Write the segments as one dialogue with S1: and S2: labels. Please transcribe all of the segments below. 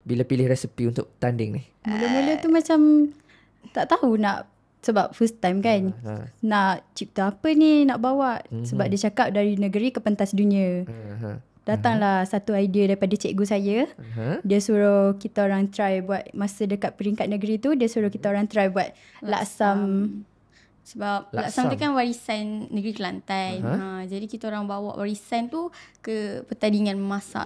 S1: bila pilih resepi untuk tanding ni?
S2: Mula-mula tu macam tak tahu nak, sebab first time kan. Nak cipta apa ni nak bawa. Sebab dia cakap dari negeri ke pentas dunia. Datanglah satu idea daripada cikgu saya. Dia suruh kita orang try buat, masa dekat peringkat negeri tu, dia suruh kita orang try buat laksam.
S3: Sebab laksam tu kan warisan negeri Kelantan. Jadi kita orang bawa warisan tu ke pertandingan memasak.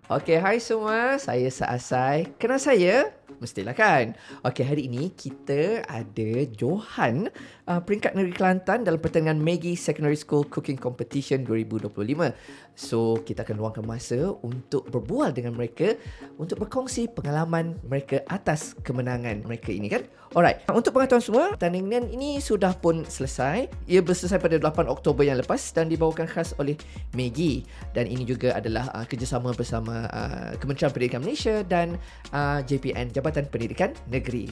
S1: Okay, hai semua. Saya Saasai. Kenal saya? Mestilah kan? Okay, hari ini kita ada Johan, peringkat negeri Kelantan dalam pertandingan Maggie Secondary School Cooking Competition 2025. So, kita akan luangkan masa untuk berbual dengan mereka, untuk berkongsi pengalaman mereka atas kemenangan mereka ini kan? Alright, untuk pengetahuan semua, pertandingan ini sudah pun selesai. Ia berselesai pada 8 Oktober yang lepas dan dibawakan khas oleh Maggie. Dan ini juga adalah kerjasama bersama Kementerian Pendidikan Malaysia dan JPN, Jabatan Pendidikan Negeri.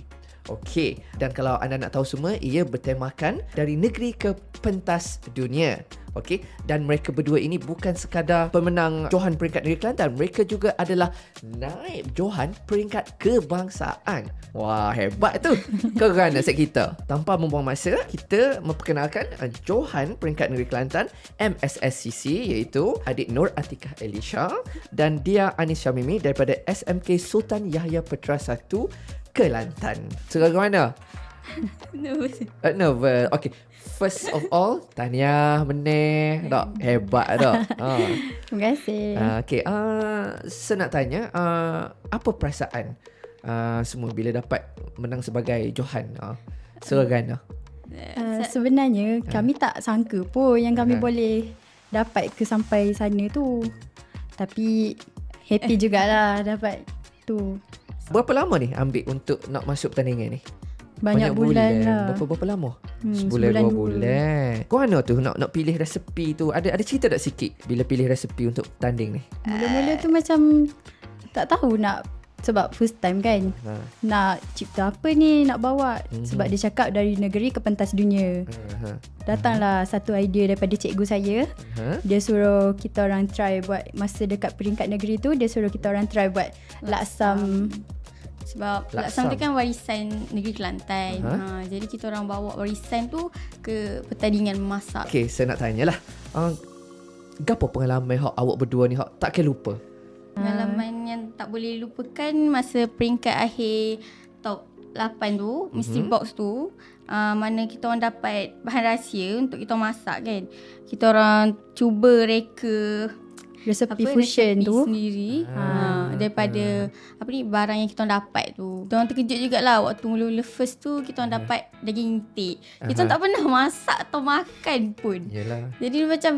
S1: Okey, dan kalau anda nak tahu semua, ia bertemakan dari negeri ke pentas dunia. Okey, dan mereka berdua ini bukan sekadar pemenang Johan peringkat negeri Kelantan, mereka juga adalah naib Johan peringkat kebangsaan. Wah, hebat tu kerana set kita. Tanpa membuang masa, kita memperkenalkan Johan peringkat negeri Kelantan MSSCC, iaitu adik Nur Atikah Elisha dan Dia Anis Syamimi daripada SMK Sultan Yahya Petra 1 Kelantan. Sekarang mana?
S3: Nervous.
S1: Nervous. Okay. First of all, tahniah meneh. Tak hebat tak?
S2: Terima kasih.
S1: Okay. Saya nak tanya, apa perasaan semua bila dapat menang sebagai Johan? Seragana.
S2: Sebenarnya kami tak sangka pun yang kami boleh dapat ke sampai sana tu. Tapi happy jugalah dapat tu.
S1: Berapa lama ni ambil untuk nak masuk pertandingan ni?
S2: Banyak bulan lah.
S1: Berapa lama?
S2: Sebulan
S1: 2 bulan. Kau mana tu nak pilih resepi tu? Ada cerita tak sikit bila pilih resepi untuk tanding ni?
S2: Mula-mula tu macam tak tahu nak, sebab first time kan. Nak cipta apa ni nak bawa. Sebab dia cakap dari negeri ke pentas dunia. Datanglah satu idea daripada cikgu saya. Dia suruh kita orang try buat, masa dekat peringkat negeri tu, dia suruh kita orang try buat laksam.
S3: Sebab laksam tu kan warisan negeri Kelantan. Jadi kita orang bawa warisan tu ke pertandingan memasak.
S1: Okay, saya nak tanyalah. Gapo pengalaman awak berdua ni tak akan lupa?
S3: Pengalaman yang tak boleh lupakan masa peringkat akhir top 8 tu, mystery box tu, mana kita orang dapat bahan rahsia untuk kita masak kan. Kita orang cuba reka
S2: resepi fusion tu
S3: sendiri daripada barang yang kita dapat tu. Kita orang terkejut jugalah waktu mula-mula first tu kita orang dapat daging itik. Kita tak pernah masak atau makan pun.
S1: Yalah.
S3: Jadi macam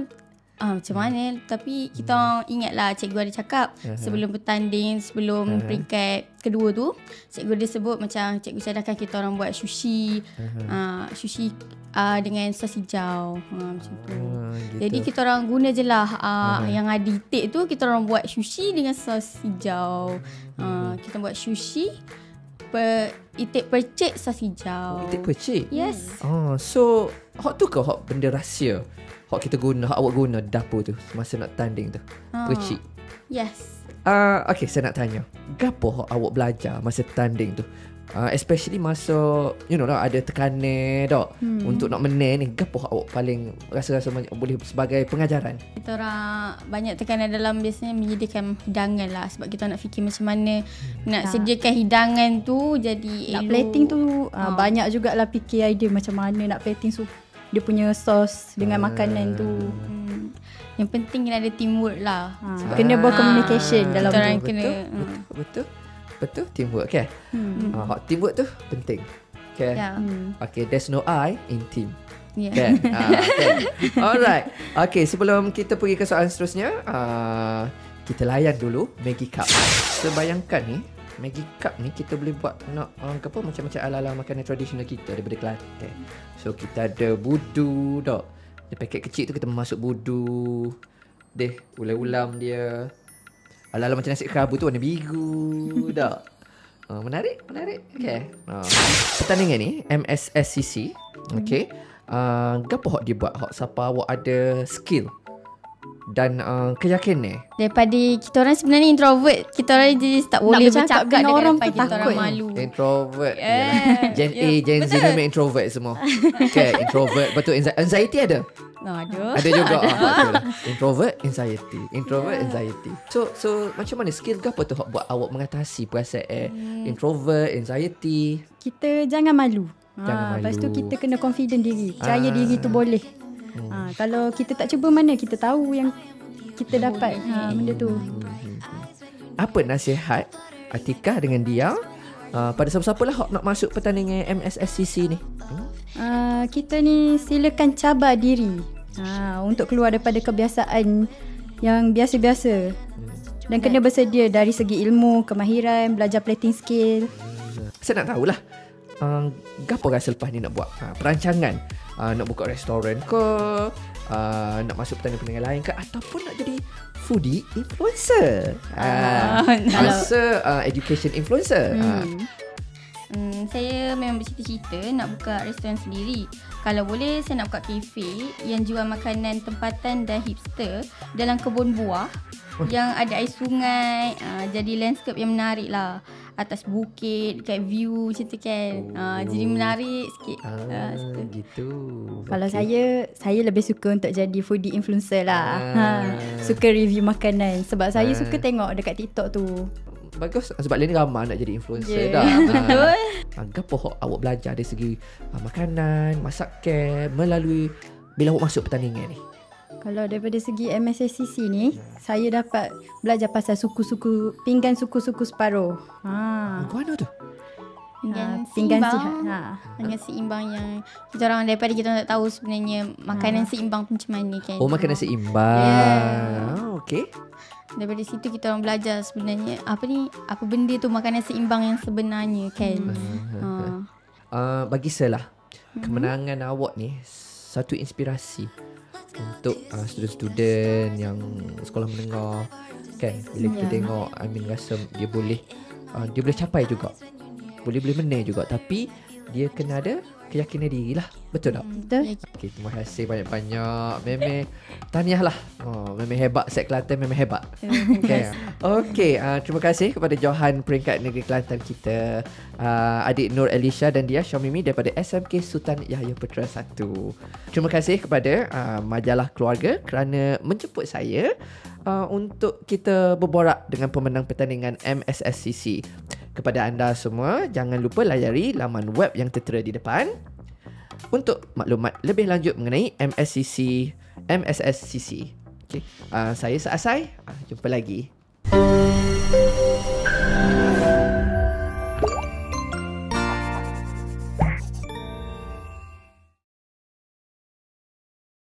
S3: macam mana, tapi kita orang ingatlah cikgu ada cakap sebelum bertanding, sebelum peringkat kedua tu, cikgu dia sebut macam cikgu cadangkan kita orang buat sushi, sushi dengan sos hijau, macam tu.
S1: Gitu.
S3: Jadi kita orang guna je lah yang ada itik tu, kita orang buat sushi dengan sos hijau. Kita buat sushi itik percik sos hijau.
S1: Itik percik?
S3: Yes.
S1: So hak tu ke hak benda rahsia hak kita guna, hak awak guna dapur tu masa nak tanding tu? Percik?
S3: Yes.
S1: Okay, saya nak tanya, gapo hak awak belajar masa tanding tu? Especially masa ada tekanan tak untuk nak menang ni, gapo hak awak paling rasa boleh sebagai pengajaran?
S3: Kita orang banyak tekanan dalam biasanya menyediakan hidangan lah, sebab kita nak fikir macam mana nak sediakan hidangan tu jadi
S2: nak plating tu banyak jugalah fikir idea macam mana nak plating dia punya sos dengan makanan tu.
S3: Yang penting kena ada teamwork lah.
S2: Kena bercommunication dalam
S3: kita orang
S2: tu.
S3: kena
S1: Betul teamwork kan? Teamwork tu penting. Okay. Okay, there's no I in team.
S3: Yeah.
S1: Okay. Alright. Okay, sebelum kita pergi ke soalan seterusnya, kita layan dulu Maggie Cup. Sebayangkan ni, Maggie Cup ni kita boleh buat nak macam-macam ala-ala makanan tradisional kita daripada Kelantan. So kita ada budu tak? Dia paket kecil tu kita masuk budu. Ulam-ulam dia. Ala-ala macam nasi kerabu tu warna biru tak? Menarik. Okay. Pertandingan ni MSSCC. Okay. gapo hok dia buat hok siapa awak ada skill dan keyakinan.
S3: Daripada kita orang sebenarnya introvert, kita orang jadi tak boleh bercakap
S2: dengan
S3: dengan
S2: orang
S3: depan
S2: tu
S3: kita orang
S2: takut.
S3: malu.
S1: Introvert. Gen A, Gen Z memang introvert semua. Okay, introvert. Betul, anxiety ada?
S3: Aduh.
S1: Ada juga. Betul lah. Introvert, anxiety. Introvert, anxiety. So macam mana skill ke apa tu hok buat awak mengatasi perasaan introvert, anxiety?
S2: Kita jangan malu.
S1: Jangan malu.
S2: Lepas tu kita kena confident diri. Percaya diri tu boleh. Kalau kita tak cuba, mana kita tahu yang kita dapat benda tu.
S1: Apa nasihat Atikah dengan dia pada siapa-siapa lah hok nak masuk pertandingan MSSCC ni?
S2: Kita ni silakan cabar diri untuk keluar daripada kebiasaan yang biasa-biasa. Dan kena bersedia dari segi ilmu, kemahiran, belajar plating skill.
S1: Saya nak tahulah gapo rasa lepas ni nak buat perancangan, nak buka restoran ke, nak masuk pertandingan lain ke, ataupun nak jadi foodie influencer, masa education influencer.
S3: Saya memang bercita-cita nak buka restoran sendiri. Kalau boleh saya nak buka kafe yang jual makanan tempatan dan hipster dalam kebun buah yang ada air sungai, jadi landscape yang menarik lah. Atas bukit, dekat view macam tu kan. Jadi menarik sikit.
S1: Gitu.
S2: Kalau saya lebih suka untuk jadi foodie influencer lah. Suka review makanan sebab saya suka tengok dekat TikTok tu.
S1: Bagus sebab Leni ramai nak jadi influencer dah.
S3: Betul.
S1: Gapo hok awak belajar dari segi makanan, masakan melalui bila awak masuk pertandingan ni?
S2: Kalau daripada segi MSSCC ni, saya dapat belajar pasal suku-suku, pinggan suku-suku separuh.
S1: Mana tu?
S3: Seimbang.
S2: Pinggan sihat.
S3: Dengan seimbang yang kita orang daripada kita orang tak tahu sebenarnya makanan seimbang tu macam mana kan.
S1: Oh, makanan seimbang. Okey.
S3: Daripada situ kita orang belajar sebenarnya apa benda tu makanan seimbang yang sebenarnya kan.
S1: Bagi saya lah, kemenangan awak ni satu inspirasi untuk student-student yang sekolah menengah kan. Bila kita tengok Amin rasa dia boleh capai juga, boleh menang juga, tapi dia kena ada keyakinan diri lah. Betul tak?
S2: Betul.
S1: Okay, terima kasih banyak-banyak. Memang tahniah lah. Memang hebat. Set Kelantan memang hebat. Okay, terima kasih kepada Johan peringkat negeri Kelantan kita, adik Nur Elisha dan dia Syamimi daripada SMK Sultan Yahya Putra 1. Terima kasih kepada majalah Keluarga kerana menjemput saya untuk kita berborak dengan pemenang pertandingan MSSCC. Kepada anda semua, jangan lupa layari laman web yang tertera di depan untuk maklumat lebih lanjut mengenai MSSCC. Okay. Saya Saasai. Jumpa lagi.